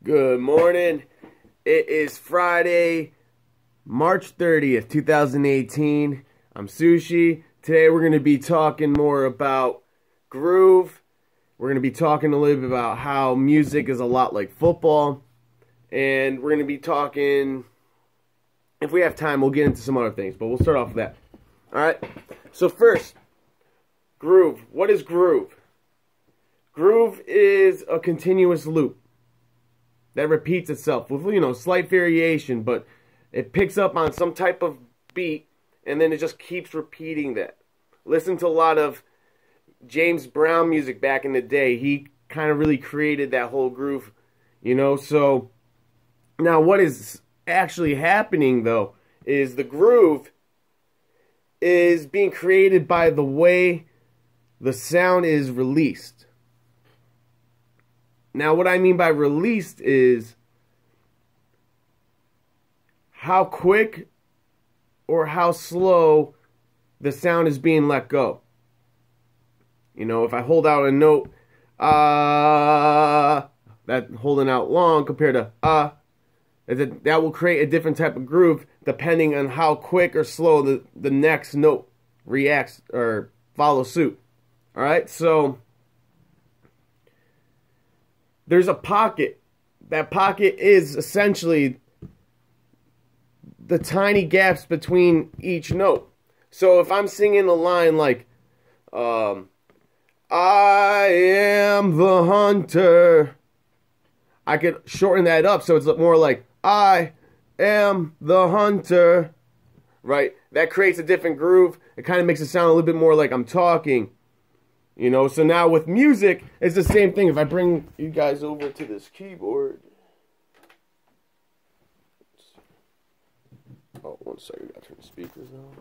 Good morning. It is Friday, March 30th, 2018. I'm Sushi. Today we're going to be talking more about groove. We're going to be talking a little bit about how music is a lot like football. And we're going to be talking, if we have time, we'll get into some other things. But we'll start off with that. Alright? So first, groove. What is groove? Groove is a continuous loop that repeats itself with, slight variation, but it picks up on some type of beat, and then it just keeps repeating that. Listen to a lot of James Brown music back in the day. He kind of really created that whole groove, So, now what is actually happening, though, is the groove is being created by the way the sound is released. Now, what I mean by released is how quick or how slow the sound is being let go. If I hold out a note, that holding out long compared to that will create a different type of groove depending on how quick or slow the next note reacts or follows suit. Alright, so there's a pocket. That pocket is essentially the tiny gaps between each note. So if I'm singing a line like, I am the hunter, I could shorten that up so it's more like, I am the hunter, right? That creates a different groove. It kind of makes it sound a little bit more like I'm talking. So now with music, it's the same thing. If I bring you guys over to this keyboard. Oh, one second. I gotta turn the speakers on.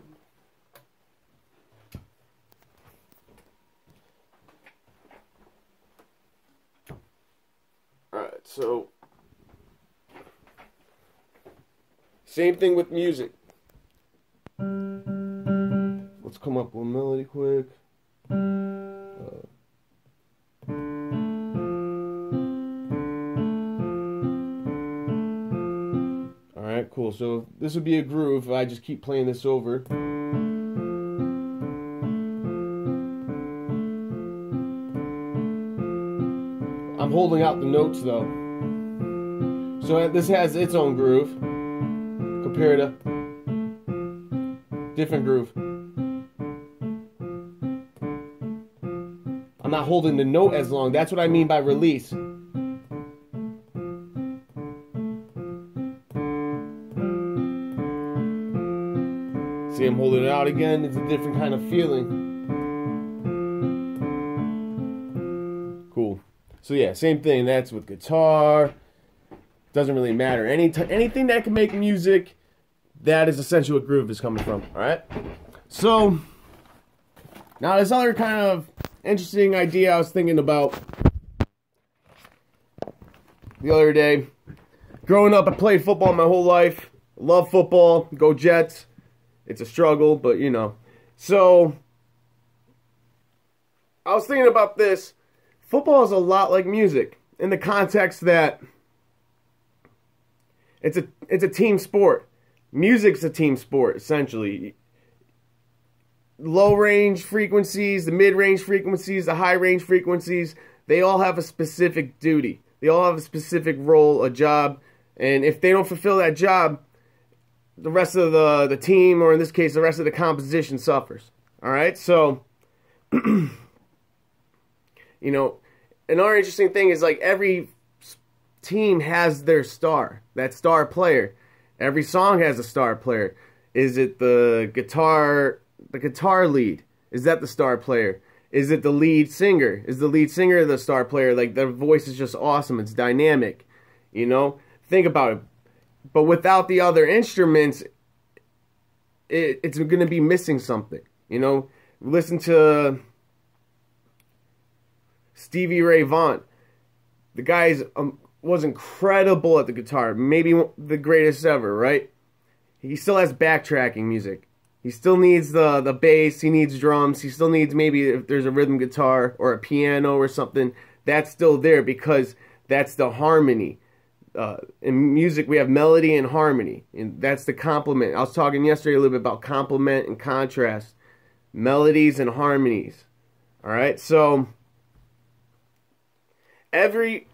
Alright, so same thing with music. Let's come up with a melody quick. Alright, cool. So this would be a groove. I just keep playing this over. I'm holding out the notes though. So this has its own groove compared to different groove. I'm not holding the note as long. That's what I mean by release. See, I'm holding it out again. It's a different kind of feeling. Cool. So yeah, same thing. That's with guitar. Doesn't really matter. Anything that can make music, that is essentially what groove is coming from. Alright? So, now this other kind of interesting idea I was thinking about the other day. Growing up, I played football my whole life. Love football. Go Jets. It's a struggle, but So, I was thinking about this. Football is a lot like music in the context that it's a team sport. Music's a team sport, essentially. Low range frequencies, the mid range frequencies, the high range frequencies, they all have a specific duty. They all have a specific role, a job, and if they don't fulfill that job, the rest of the team, or in this case, the rest of the composition suffers. Alright, so, another interesting thing is like every team has their star, that star player. Every song has a star player. Is it the guitar lead? Is that the star player? Is it the lead singer? Is the lead singer the star player? Like, their voice is just awesome. It's dynamic. Think about it. But without the other instruments, it's going to be missing something. Listen to Stevie Ray Vaughan. The guy was incredible at the guitar. Maybe the greatest ever, right? He still has backtracking music. He still needs the bass, he needs drums, he still needs maybe if there's a rhythm guitar or a piano or something, that's still there because that's the harmony. in music we have melody and harmony, and that's the complement. I was talking yesterday a little bit about complement and contrast, melodies and harmonies. All right, so every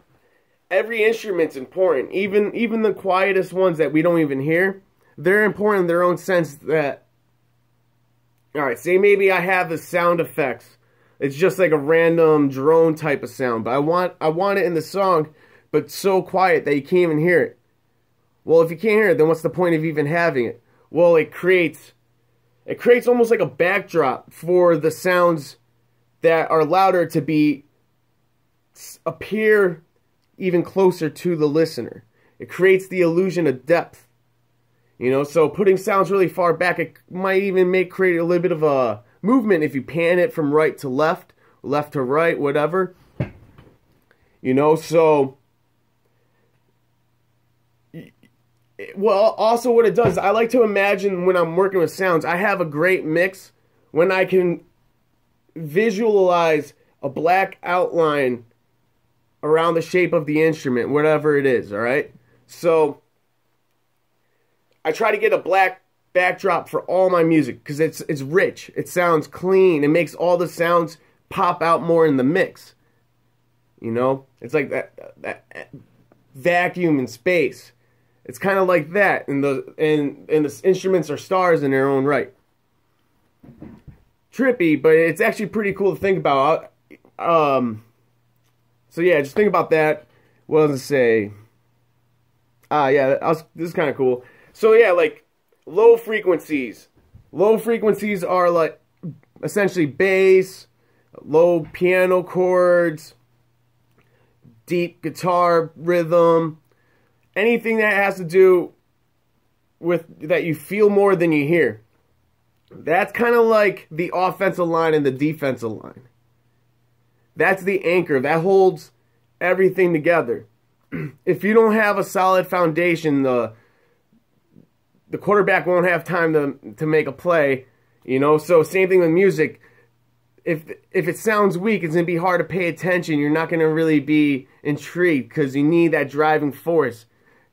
instrument's important, even the quietest ones that we don't even hear. They're important in their own sense. That, all right, say maybe I have the sound effects. It's just like a random drone type of sound, but I want it in the song, but so quiet that you can't even hear it. Well, if you can't hear it, then what's the point of even having it? Well, it creates almost like a backdrop for the sounds that are louder to appear even closer to the listener. It creates the illusion of depth. You know, so putting sounds really far back, it might even create a little bit of a movement if you pan it from right to left, left to right, whatever. You know, so, well, also what it does, I like to imagine when I'm working with sounds, I have a great mix when I can visualize a black outline around the shape of the instrument, whatever it is, all right? So I try to get a black backdrop for all my music because it's rich. It sounds clean. It makes all the sounds pop out more in the mix. You know? It's like that vacuum in space. It's kind of like that, and the instruments are stars in their own right. Trippy, but it's actually pretty cool to think about. So yeah, just think about that. What does it say? Yeah, this is kind of cool. So yeah, like low frequencies. Low frequencies are like essentially bass, low piano chords, deep guitar rhythm, anything that has to do with that you feel more than you hear. That's kind of like the offensive line and the defensive line. That's the anchor that holds everything together. If you don't have a solid foundation, the quarterback won't have time to make a play, you know. So same thing with music. If it sounds weak, it's going to be hard to pay attention. You're not going to really be intrigued because you need that driving force.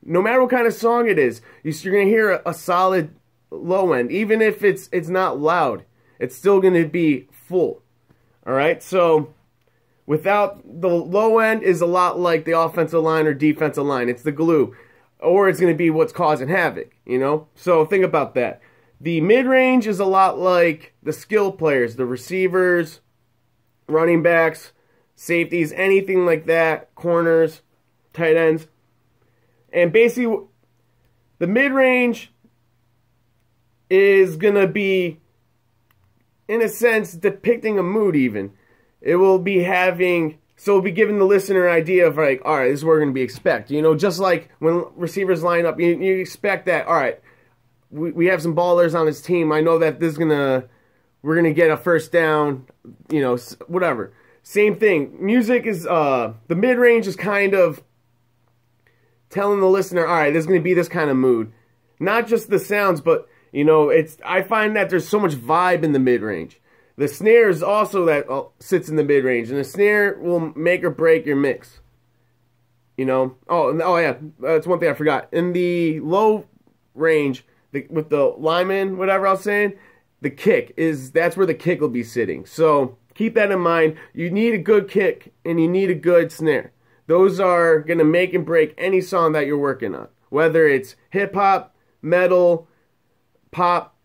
No matter what kind of song it is, you're going to hear a solid low end. Even if it's not loud, it's still going to be full. All right? So without the low end is a lot like the offensive line or defensive line. It's the glue. Or it's going to be what's causing havoc, you know? So think about that. The mid-range is a lot like the skill players, the receivers, running backs, safeties, anything like that, corners, tight ends. And basically, the mid-range is going to be, in a sense, depicting a mood even. It will be having, so it'll be giving the listener an idea of like, all right, this is what we're going to be expect. You know, just like when receivers line up, you expect that, all right, we have some ballers on this team. I know that we're going to get a first down, you know, whatever. Same thing. Music is, the mid-range is kind of telling the listener, all right, there's going to be this kind of mood. Not just the sounds, but, you know, I find that there's so much vibe in the mid-range. The snare is also that sits in the mid-range, and the snare will make or break your mix. You know? Oh yeah, that's one thing I forgot. In the low range, with the lineman, whatever I was saying, the kick that's where the kick will be sitting. So keep that in mind. You need a good kick, and you need a good snare. Those are going to make and break any song that you're working on. Whether it's hip-hop, metal, pop,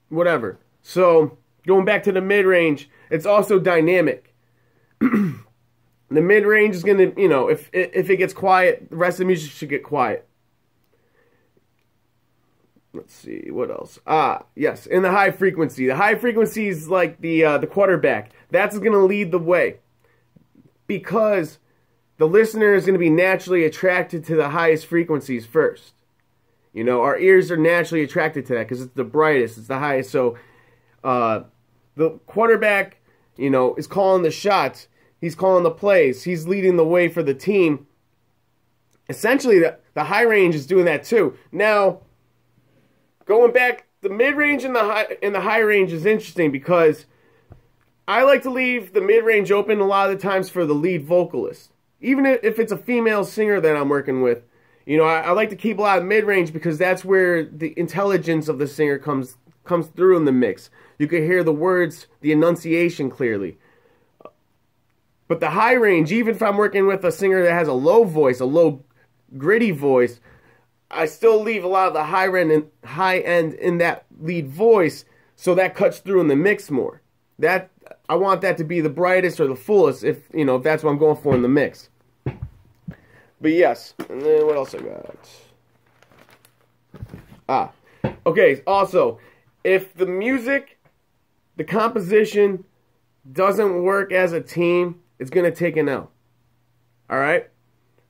whatever. So going back to the mid-range, it's also dynamic. The mid-range is going to, you know, if it gets quiet, the rest of the music should get quiet. Let's see, what else? Yes, in the high frequency. The high frequency is like the quarterback. That's going to lead the way. Because the listener is going to be naturally attracted to the highest frequencies first. You know, our ears are naturally attracted to that because it's the brightest, it's the highest. So the quarterback, you know, is calling the shots. He's calling the plays. He's leading the way for the team. Essentially, the high range is doing that too. Now, going back, the mid-range and the high range is interesting because I like to leave the mid-range open a lot of the times for the lead vocalist. Even if it's a female singer that I'm working with, You know, I like to keep a lot of mid-range because that's where the intelligence of the singer comes through in the mix. You can hear the words, the enunciation clearly. But the high range, even if I'm working with a singer that has a low voice, a low gritty voice, I still leave a lot of the high end in that lead voice, so that cuts through in the mix more. That I want that to be the brightest or the fullest, if that's what I'm going for in the mix. But yes, and then what else I got? Okay. Also, if the music, the composition doesn't work as a team, it's gonna take an L. All right.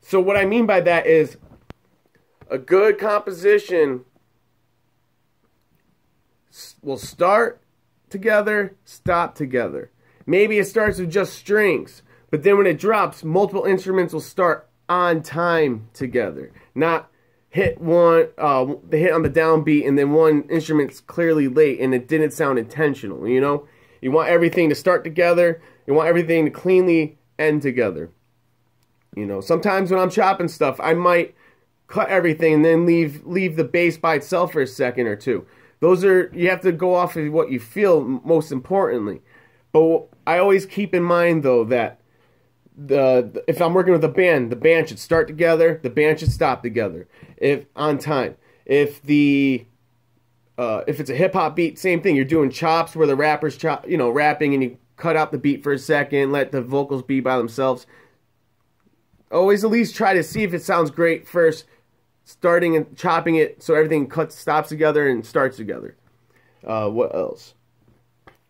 So what I mean by that is a good composition will start together, stop together. Maybe it starts with just strings, but then when it drops, multiple instruments will start on time together. Not hit one, the hit on the downbeat, and then one instrument's clearly late and it didn't sound intentional. You know, you want everything to start together. You want everything to cleanly end together. You know, sometimes when I'm chopping stuff, I might cut everything and then leave the bass by itself for a second or two. Those are, you have to go off of what you feel most importantly. But I always keep in mind though that if I'm working with a band, the band should start together, the band should stop together, if on time. If it's a hip hop beat, same thing. You're doing chops where the rapper's rapping, and you cut out the beat for a second, let the vocals be by themselves. Always at least try to see if it sounds great first, starting and chopping it so everything stops together and starts together. What else?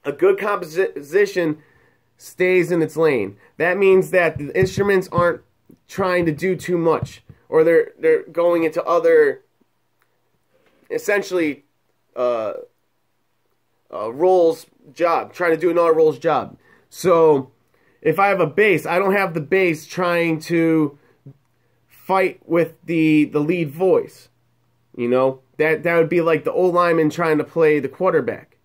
A good composition stays in its lane. That means that the instruments aren't trying to do too much, or they're going into other, essentially, role's job, trying to do another role's job. So if I have a bass, I don't have the bass trying to fight with the lead voice. You know, that would be like the old lineman trying to play the quarterback.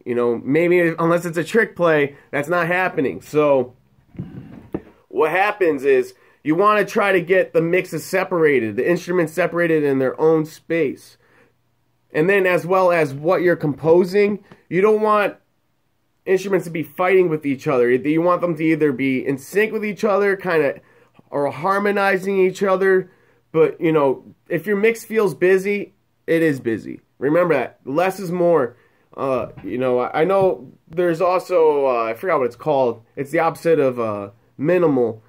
You know, maybe unless it's a trick play, that's not happening. So what happens is you want to try to get the mixes separated, the instruments separated in their own space. And then as well as what you're composing, you don't want instruments to be fighting with each other. You want them to either be in sync with each other, kind of, or harmonizing each other. But, you know, if your mix feels busy, it is busy. Remember that. Less is more. You know, I know there's also, I forgot what it's called. It's the opposite of minimalism.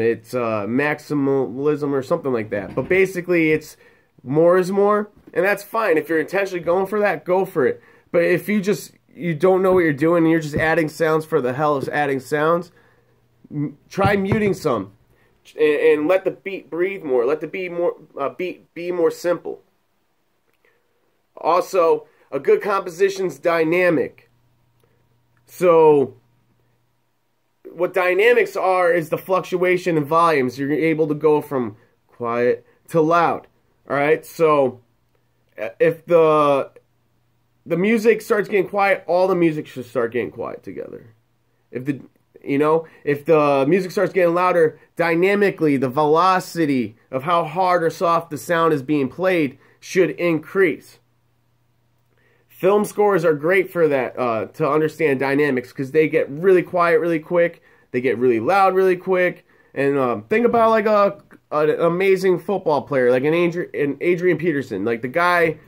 It's maximalism or something like that. But basically, it's more is more. And that's fine. If you're intentionally going for that, go for it. But if you don't know what you're doing and you're just adding sounds for the hell of adding sounds, try muting some and let the beat breathe more. Let the beat be more simple. Also, a good composition's dynamic. So what dynamics are is the fluctuation in volumes. You're able to go from quiet to loud. All right? So if the music starts getting quiet, all the music should start getting quiet together. If the music starts getting louder, dynamically, the velocity of how hard or soft the sound is being played should increase. Film scores are great for that, to understand dynamics, because they get really quiet really quick, they get really loud really quick. And think about like an amazing football player, like an Adrian Peterson, like the guy.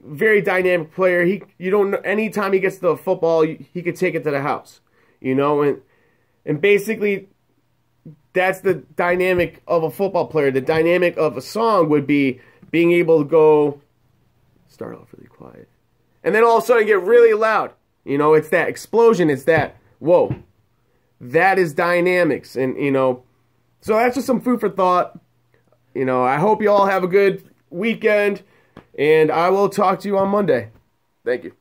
Very dynamic player. You don't know, anytime he gets the football, he could take it to the house. You know, and basically that's the dynamic of a football player. The dynamic of a song would be being able to start off really quiet, and then all of a sudden get really loud. You know, it's that explosion. It's that whoa. That is dynamics, and you know, so that's just some food for thought. You know, I hope you all have a good weekend. And I will talk to you on Monday. Thank you.